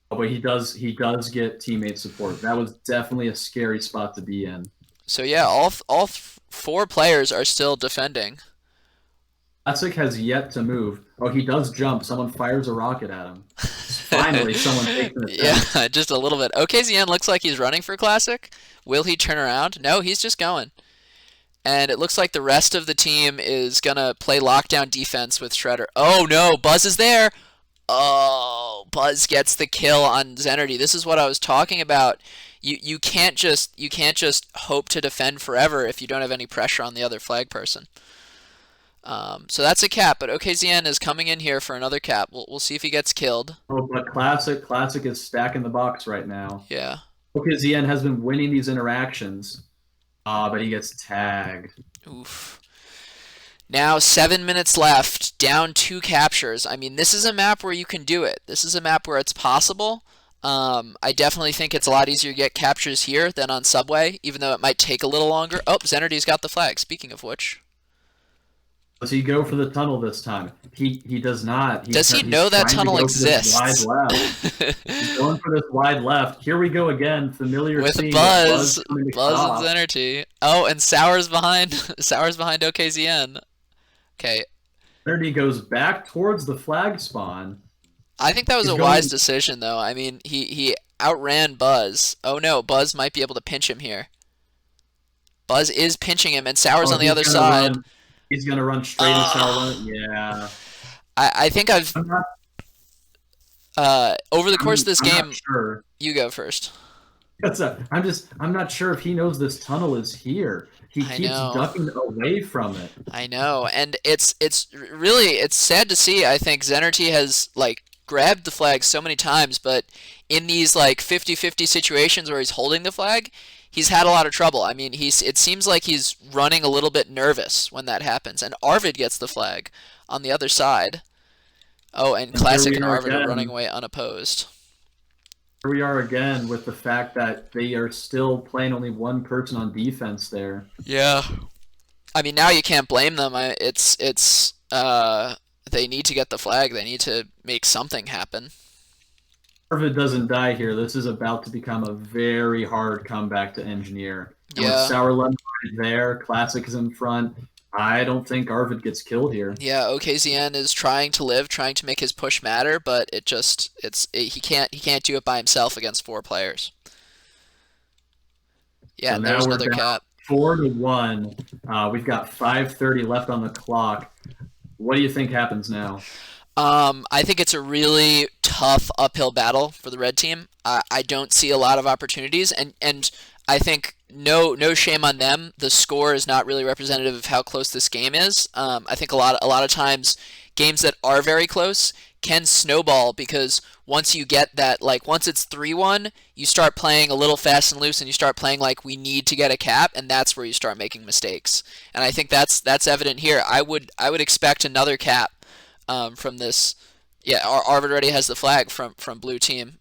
But he does get teammate support. That was definitely a scary spot to be in. So yeah, all 4 players are still defending. Classic has yet to move. Oh, he does jump. Someone fires a rocket at him. Finally, someone takes an attempt. Yeah, just a little bit. Okzn looks like he's running for Classic. Will he turn around? No, he's just going. And it looks like the rest of the team is going to play lockdown defense with Shredder. Oh, no, Buzz is there. Oh, Buzz gets the kill on Zenerty. This is what I was talking about. You can't just hope to defend forever if you don't have any pressure on the other flag person. So that's a cap, but Okzn is coming in here for another cap. We'll see if he gets killed. Oh, but Classic is stacking the box right now. Yeah. Okzn has been winning these interactions, but he gets tagged. Oof. Now 7 minutes left, down 2 captures. I mean, this is a map where you can do it. This is a map where it's possible. I definitely think it's a lot easier to get captures here than on Subway, even though it might take a little longer. Oh, Zenerty's got the flag, speaking of which. Does he go for the tunnel this time? He does not. Does he know that tunnel exists? Wide left. He's going for this wide left. Here we go again. Familiar with scene. Buzz and Zenerty. Oh, and Sour's behind Okzn. Okay. Zenerty goes back towards the flag spawn. I think that was a wise decision, though. I mean, he outran Buzz. Oh no, Buzz might be able to pinch him here. Buzz is pinching him, and Sour's on the other side. He's going to run straight into Sour. Yeah. I think I've... over the course of this game... Sure. You go first. I'm not sure if he knows this tunnel is here. He keeps ducking away from it. I know, and it's sad to see. I think Zenerty has grabbed the flag so many times, but in these 50-50 situations where he's holding the flag, he's had a lot of trouble. I mean, it seems like he's running a little bit nervous when that happens. And Arvid gets the flag on the other side. Oh, and Classic and Arvid are running away unopposed. Here we are again with the fact that they are still playing only one person on defense there. Yeah. I mean, now you can't blame them. They need to get the flag. They need to make something happen. Arvid doesn't die here. This is about to become a very hard comeback to engineer. And yeah. With Sour Lemon right there, Classic is in front. I don't think Arvid gets killed here. Yeah, Okzn is trying to live, trying to make his push matter, but he can't do it by himself against 4 players. Yeah, so and there's another cap. 4-1. We've got 5:30 left on the clock. What do you think happens now? I think it's a really tough uphill battle for the red team. I don't see a lot of opportunities, and I think no shame on them. The score is not really representative of how close this game is. I think a lot of times games that are very close can snowball because once you get that, once it's 3-1, you start playing a little fast and loose, and you start playing we need to get a cap, and that's where you start making mistakes. And I think that's evident here. I would expect another cap from this. Yeah, Arvid already has the flag from blue team.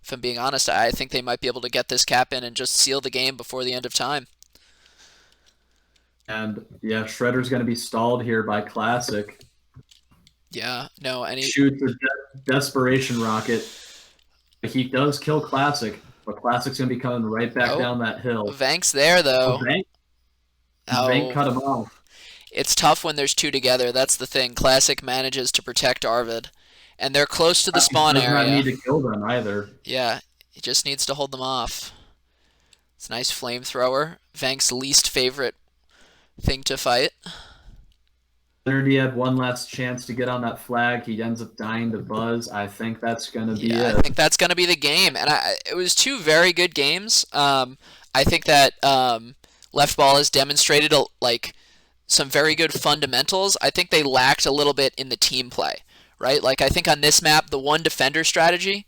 if I'm being honest. I think they might be able to get this cap in and just seal the game before the end of time. And yeah, Shredder's going to be stalled here by Classic. Yeah, no, and he shoots a desperation rocket. He does kill Classic, but Classic's going to be coming right back down that hill. Venk's there, though. Venk cut him off. It's tough when there's two together. That's the thing. Classic manages to protect Arvid. And they're close to the spawn area. He does not need to kill them either. Yeah, he just needs to hold them off. It's a nice flamethrower. Venk's least favorite thing to fight. He had one last chance to get on that flag. He ends up dying to Buzz. I think that's going to be it. I think that's going to be the game. And it was two very good games. I think that Left Ball has demonstrated some very good fundamentals. I think they lacked a little bit in the team play, right? Like, I think on this map, the one defender strategy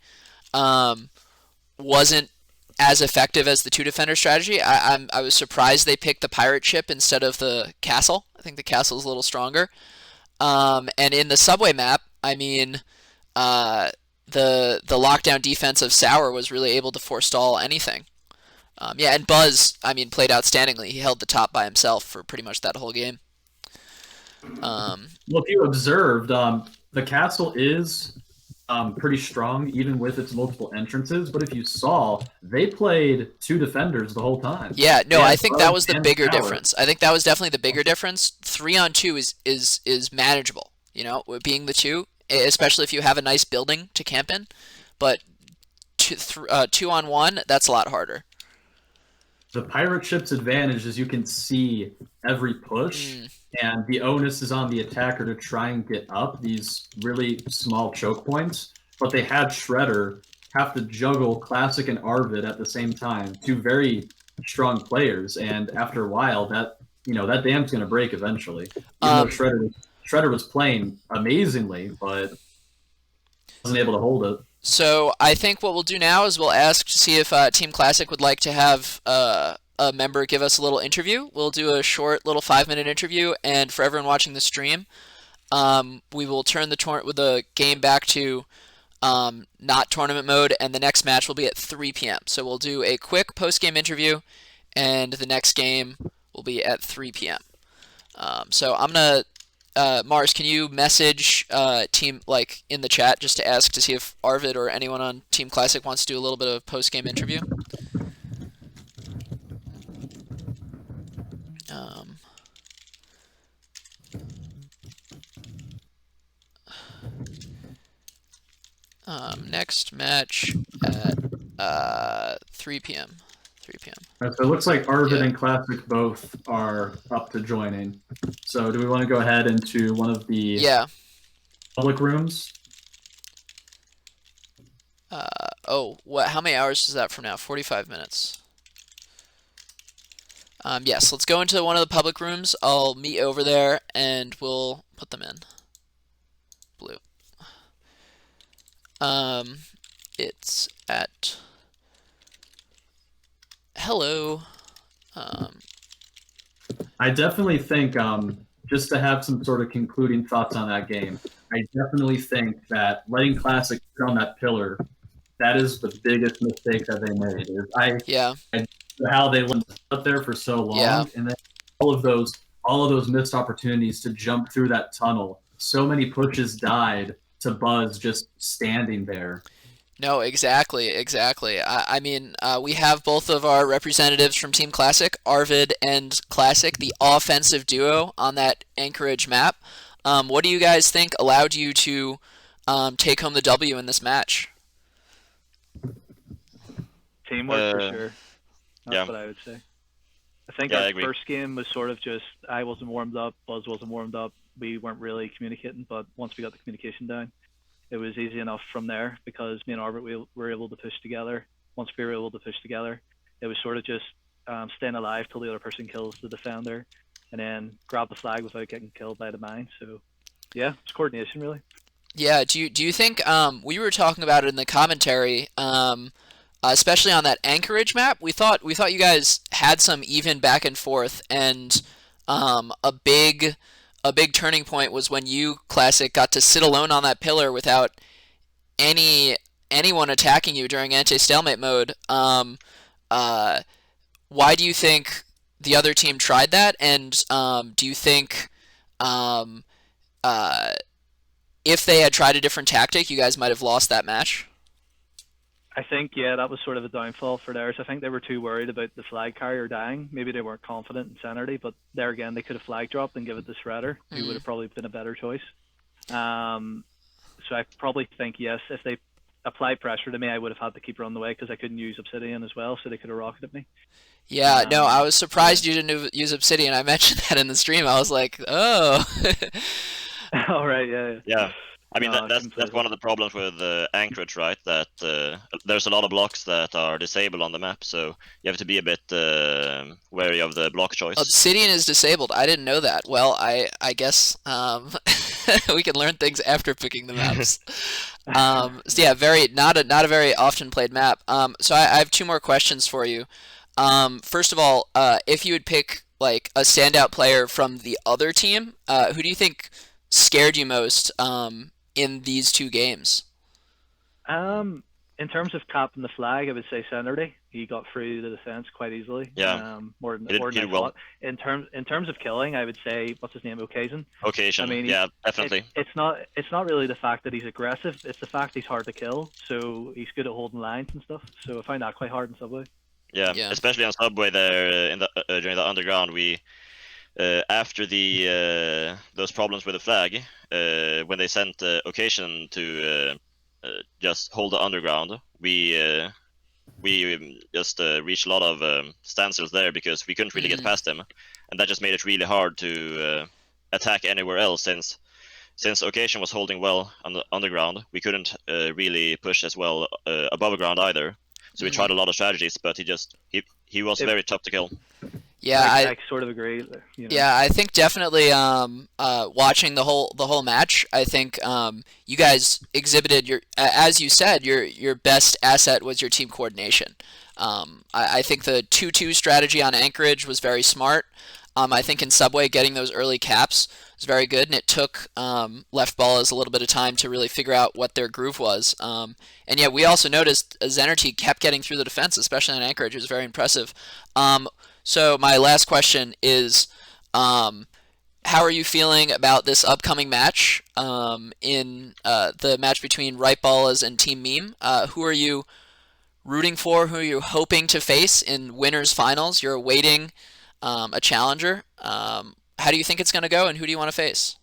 wasn't as effective as the two defender strategy. I was surprised they picked the pirate ship instead of the castle. I think the castle's a little stronger. And in the subway map, I mean, the lockdown defense of Sour was really able to forestall anything. Yeah, and Buzz, I mean, played outstandingly. He held the top by himself for pretty much that whole game. Well, if you observed, the castle is pretty strong, even with its multiple entrances. But if you saw, they played two defenders the whole time. Yeah, no, I think that was the bigger difference. I think that was definitely the bigger difference. 3-on-2 is manageable, you know, being the two, especially if you have a nice building to camp in. But 2-on-1, that's a lot harder. The pirate ship's advantage is you can see every push, and the onus is on the attacker to try and get up these really small choke points. But they had Shredder have to juggle Classic and Arvid at the same time, two very strong players, and after a while, that dam's going to break eventually. Even though Shredder was playing amazingly, but wasn't able to hold it. So I think what we'll do now is we'll ask to see if Team Classic would like to have a member give us a little interview. We'll do a short little 5-minute interview, and for everyone watching the stream, we will turn the game back to not tournament mode, and the next match will be at 3 p.m. So we'll do a quick post-game interview, and the next game will be at 3 p.m. So I'm gonna. Mars, can you message team in the chat just to ask to see if Arvid or anyone on Team Classic wants to do a little bit of post-game interview? Next match at 3 p.m. 3 p.m. All right, so it looks like Arvid and Classic both are up to joining. So do we want to go ahead into one of the public rooms? How many hours is that from now? 45 minutes. Yes, let's go into one of the public rooms. I'll meet over there, and we'll put them in. Blue. It's at... Hello. I definitely think, just to have some sort of concluding thoughts on that game, I definitely think that letting Classic sit on that pillar, that is the biggest mistake that they made. How they went up there for so long, and then all of those missed opportunities to jump through that tunnel. So many pushes died to Buzz just standing there. No, exactly. I mean, we have both of our representatives from Team Classic, Arvid and Classic, the offensive duo on that Anchorage map. What do you guys think allowed you to take home the W in this match? Teamwork for sure. That's what I would say. I think our first game was sort of just I wasn't warmed up, Buzz wasn't warmed up. We weren't really communicating, but once we got the communication down, it was easy enough from there because me and Arvid we were able to push together. Once we were able to push together, it was sort of just staying alive till the other person kills the defender, and then grab the flag without getting killed by the mine. So, yeah, it's coordination really. Yeah. Do you think we were talking about it in the commentary, especially on that Anchorage map? We thought you guys had some even back and forth, and a big turning point was when you, Classic, got to sit alone on that pillar without any anyone attacking you during anti-stalemate mode. Why do you think the other team tried that? And do you think if they had tried a different tactic, you guys might have lost that match? I think, yeah, that was sort of a downfall for theirs. I think they were too worried about the flag carrier dying. Maybe they weren't confident in Sanity, but there again, they could have flag dropped and give it to Shredder, who would have probably been a better choice. So I probably think, yes, if they applied pressure to me, I would have had to keep running away because I couldn't use Obsidian as well, so they could have rocketed me. Yeah, no, I was surprised you didn't use Obsidian. I mentioned that in the stream. I was like, oh. All right, yeah. Yeah. I mean, that's one of the problems with Anchorage, right? That there's a lot of blocks that are disabled on the map, so you have to be a bit wary of the block choice. Obsidian is disabled. I didn't know that. Well, I guess we can learn things after picking the maps. So yeah, not a very often played map. So I have 2 more questions for you. First of all, if you would pick like a standout player from the other team, who do you think scared you most in these 2 games? In terms of capping the flag, I would say Sanity. He got through the defense quite easily. Yeah. More than I thought. In terms of killing, I would say what's his name, Okzn. Okzn. I mean, yeah, definitely. It's not really the fact that he's aggressive. It's the fact he's hard to kill. So he's good at holding lines and stuff. So I find that quite hard in Subway. Yeah. Especially on Subway there in the during the underground, we. After those problems with the flag, when they sent Okzn to just hold the underground, we just reached a lot of standstills there because we couldn't really get past them, and that just made it really hard to attack anywhere else since Okzn was holding well on the underground. We couldn't really push as well above ground either, so we tried a lot of strategies, but he was very tough to kill. Yeah, I sort of agree. You know. Yeah, I think definitely watching the whole match, I think you guys exhibited as you said, your best asset was your team coordination. I think the 2-2 strategy on Anchorage was very smart. I think in Subway getting those early caps was very good, and it took left Ballas a little bit of time to really figure out what their groove was. And yet we also noticed Zenerty kept getting through the defense, especially on Anchorage. It was very impressive. So my last question is, how are you feeling about this upcoming match in the match between Right Ballas and Team Meme? Who are you rooting for? Who are you hoping to face in winners finals? You're awaiting a challenger. How do you think it's going to go, and who do you want to face?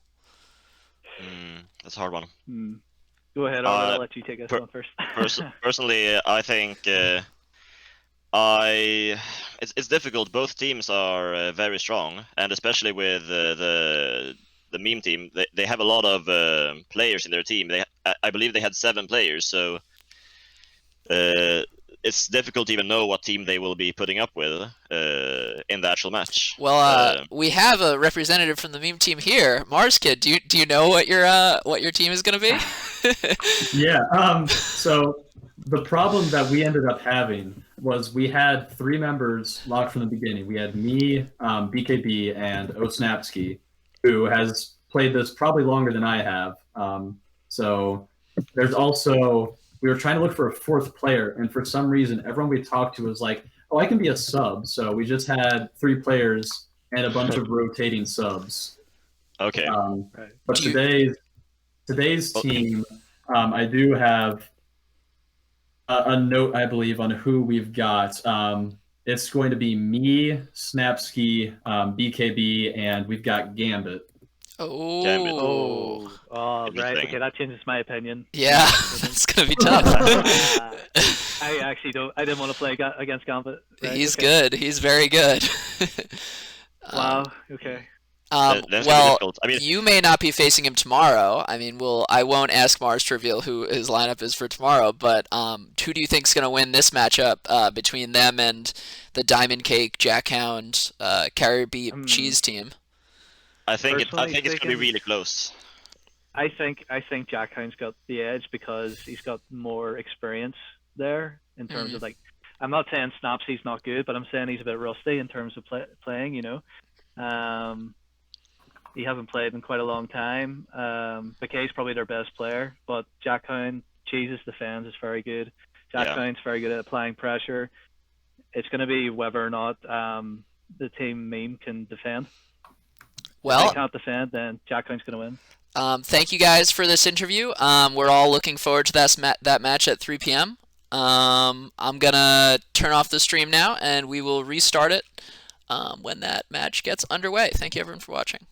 That's a hard one. Go ahead, I'll let you take us on first. Personally, I think it's difficult. Both teams are very strong, and especially with the meme team, they have a lot of players in their team. I believe they had 7 players, so it's difficult to even know what team they will be putting up with in the actual match. Well, we have a representative from the meme team here, Marskid. Do you know what your team is going to be? Yeah. So the problem that we ended up having was we had 3 members locked from the beginning. We had me, BKB, and Osnapsky, who has played this probably longer than I have. So there's also, we were trying to look for a 4th player, and for some reason, everyone we talked to was like, oh, I can be a sub. So we just had 3 players and a bunch of rotating subs. Okay. But today's team, I do have a note, I believe, on who we've got. It's going to be me, Snapsky, BKB, and we've got Gambit. Oh, right. Okay, that changes my opinion. Yeah, it's gonna be tough. I actually don't. I didn't want to play against Gambit. Right? He's good. He's very good. Wow. Okay. Well, I mean, you may not be facing him tomorrow. I mean, I won't ask Mars to reveal who his lineup is for tomorrow. But who do you think is going to win this matchup between them and the Diamond Cake, Jackhound, Carrier Beat Cheese team? I think it's going to be really close. I think Jackhound's got the edge because he's got more experience there in terms of like. I'm not saying Snapsy's not good, but I'm saying he's a bit rusty in terms of playing. You know. He hasn't played in quite a long time. BK's probably their best player, but Jackhound Jesus defends is very good. Jack Counts very good at applying pressure. It's going to be whether or not the team meme can defend. Well, if they can't defend, then Jack Counts going to win. Thank you guys for this interview. We're all looking forward to that match at 3 p.m. I'm gonna turn off the stream now, and we will restart it when that match gets underway. Thank you everyone for watching.